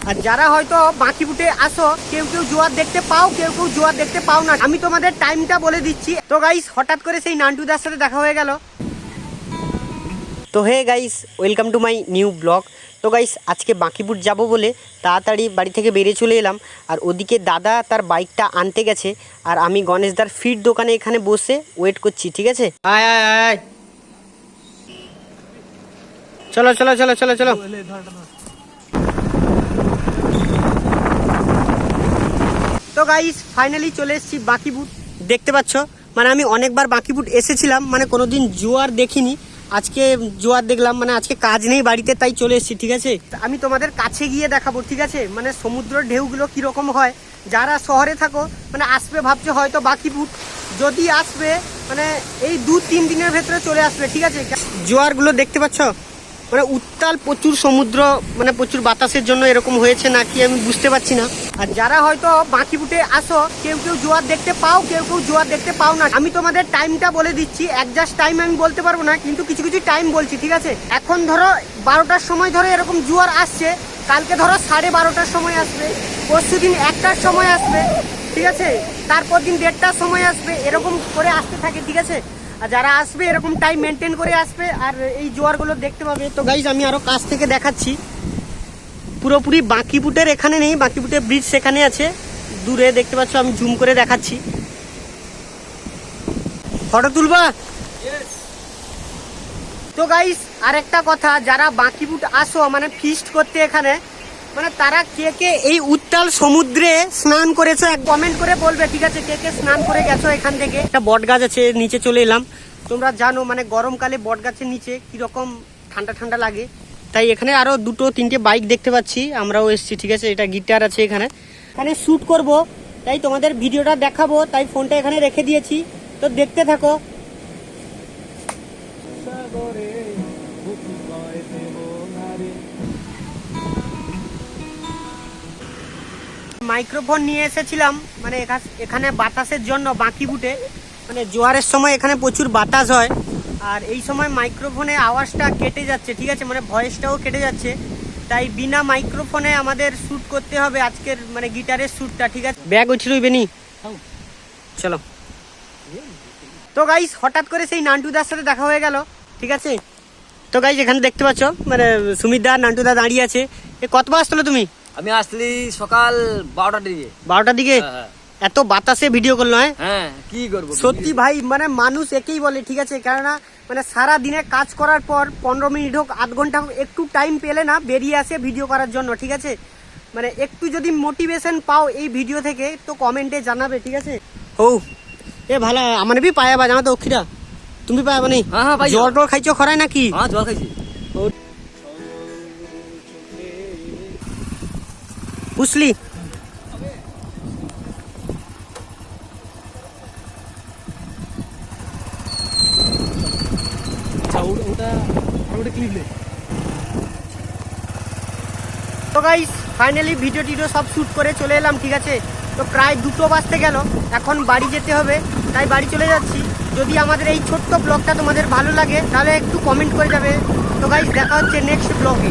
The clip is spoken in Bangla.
আর যারা হয়তো বাঁকিপুটে আসো কেউ কেউ জোয়ার দেখতে পাও, কেউ কেউ জোয়ার দেখতে পাও না। আমি তোমাদের টাইমটা বলে দিচ্ছি। তো গাইস হঠাৎ করে সেই নান্টুদার সাথে দেখা হয়ে গেল। তো hey guys, welcome to my new blog. তো গাইস আজকে বাঁকিপুট যাব বলে তাড়াতাড়ি বাড়ি থেকে বেরিয়ে চলে এলাম। আর ওদিকে দাদা তার বাইকটা আনতে গেছে, আর আমি গণেশদার ফিড দোকানে এখানে বসে ওয়েট করছি। ঠিক আছে, আয় আয় আয়, চলো চলো চলো চলো চলো। তো গাইস ফাইনালি চলে এসেছি বাঁকিপুট। দেখতে পাচ্ছ, মানে আমি অনেকবার বাঁকিপুট এসেছিলাম, মানে কোনোদিন জোয়ার দেখিনি। আজকে জোয়ার দেখলাম, মানে আজকে কাজ নেই বাড়িতে, তাই চলে এসেছি। ঠিক আছে, আমি তোমাদের কাছে গিয়ে দেখাবো। ঠিক আছে, মানে সমুদ্রের ঢেউগুলো কীরকম হয়। যারা শহরে থাকো মানে আসবে ভাবছো হয়তো বাঁকিপুট, যদি আসবে মানে এই 2-3 দিনের ভেতরে চলে আসবে। ঠিক আছে, জোয়ারগুলো দেখতে পাচ্ছ, মানে উত্তাল প্রচুর সমুদ্র, মানে প্রচুর বাতাসের জন্য এরকম হয়েছে নাকি আমি বুঝতে পারছি না। আর যারা হয়তো বাঁকিপুটে আসো কেউ কেউ জোয়ার দেখতে পাও, কেউ কেউ জোয়ার দেখতে পাও না। আমি তোমাদের টাইমটা বলে দিচ্ছি, একজাস্ট টাইম আমি বলতে পারবো না, কিন্তু কিছু কিছু টাইম বলছি। ঠিক আছে, এখন ধরো 12টার সময় ধরো এরকম জোয়ার আসছে, কালকে ধরো 12:30টার সময় আসবে, পরশু দিন 1টার সময় আসবে। ঠিক আছে, তারপর দিন 1:30টার সময় আসবে, এরকম করে আসতে থাকে। ঠিক আছে, আর যারা আসবে এরকম টাইম মেনটেন করে আসবে, আর এই জোয়ারগুলো দেখতে পাবে। তো গাইজ আমি আরো কাছ থেকে দেখাচ্ছি, পুরোপুরি বাঁকিপুটের এখানে নেই, বাঁকিপুটের ব্রিজ সেখানে আছে, দূরে দেখতে পাচ্ছ। আমি জুম করে দেখাচ্ছি। ফটো তুলবা? তো গাইজ আরেকটা কথা, যারা বাঁকিপুট আসো মানে ফিস্ট করতে এখানে, মানে তারা কে কে এই উত্তাল সমুদ্রে স্নান করেছো এক কমেন্ট করে বলবে। ঠিক আছে, কে কে স্নান করে গেছো এখান থেকে। একটা বট গাছ আছে, নিচে চলে এলাম। তোমরা জানো মানে গরমকালে বট গাছের নিচে কিরকম ঠান্ডা ঠান্ডা লাগে, তাই এখানে আরো 2-3টে বাইক দেখতে পাচ্ছি, আমরাও এসেছি। ঠিক আছে, এটা গিটার আছে এখানে শ্যুট করব, তাই তোমাদের ভিডিওটা দেখাবো, তাই ফোনটা এখানে রেখে দিয়েছি। তো দেখতে থাকো। মাইক্রোফোন নিয়ে এসেছিলাম, মানে এখানে বাতাসের জন্য বাঁকিপুটে মানে জোয়ারের সময় এখানে প্রচুর বাতাস হয়, আর এই সময় মাইক্রোফোনে আওয়াজটা কেটে যাচ্ছে। ঠিক আছে, মানে ভয়েসটাও কেটে যাচ্ছে, তাই বিনা মাইক্রোফোনে আমাদের শ্যুট করতে হবে আজকের মানে গিটারের শ্যুটটা। ঠিক আছে, ব্যাগ উঠিল বেনি, চলো। তো গাইস হঠাৎ করে সেই নান্টুদার সাথে দেখা হয়ে গেল। ঠিক আছে, তো গাইস এখানে দেখতে পাচ্ছ মানে সুমিতদা নান্টুদা দাঁড়িয়ে আছে। কতবার আসতো তুমি? আমি আসলি সকাল 12টার দিকে। 12টার দিকে? এত বাতাসে ভিডিও করলো? হ্যাঁ, কি করবো সত্যি ভাই, মানে মানুষ একেই বলে। ঠিক আছে, কেননা মানে সারা দিনে কাজ করার পর 15 মিনিট হোক, আধ ঘন্টা হোক, একটু টাইম পেলে না বেরিয়ে আসে ভিডিও করার জন্য। ঠিক আছে, মানে একটু যদি মোটিভেশন পাও এই ভিডিও থেকে তো কমেন্টে জানাবে। ঠিক আছে, হৌ এ ভালো আমার বি পায়াবা জানা তো অক্ষিরা, তুমি পায়াবা নেই? হ্যাঁ ভাই, জল টল খাইছো খরায় নাকি? হ্যাঁ, জল খাইছি। বুঝলি, তো গাইস ফাইনালি ভিডিও টিডিও সব শ্যুট করে চলে এলাম। ঠিক আছে, তো প্রায় 2টো বাজতে গেল, এখন বাড়ি যেতে হবে, তাই বাড়ি চলে যাচ্ছি। যদি আমাদের এই ছোট্ট ব্লগটা তোমাদের ভালো লাগে তাহলে একটু কমেন্ট করে যাবে। তো গাইস দেখা হচ্ছে নেক্সট ব্লগে।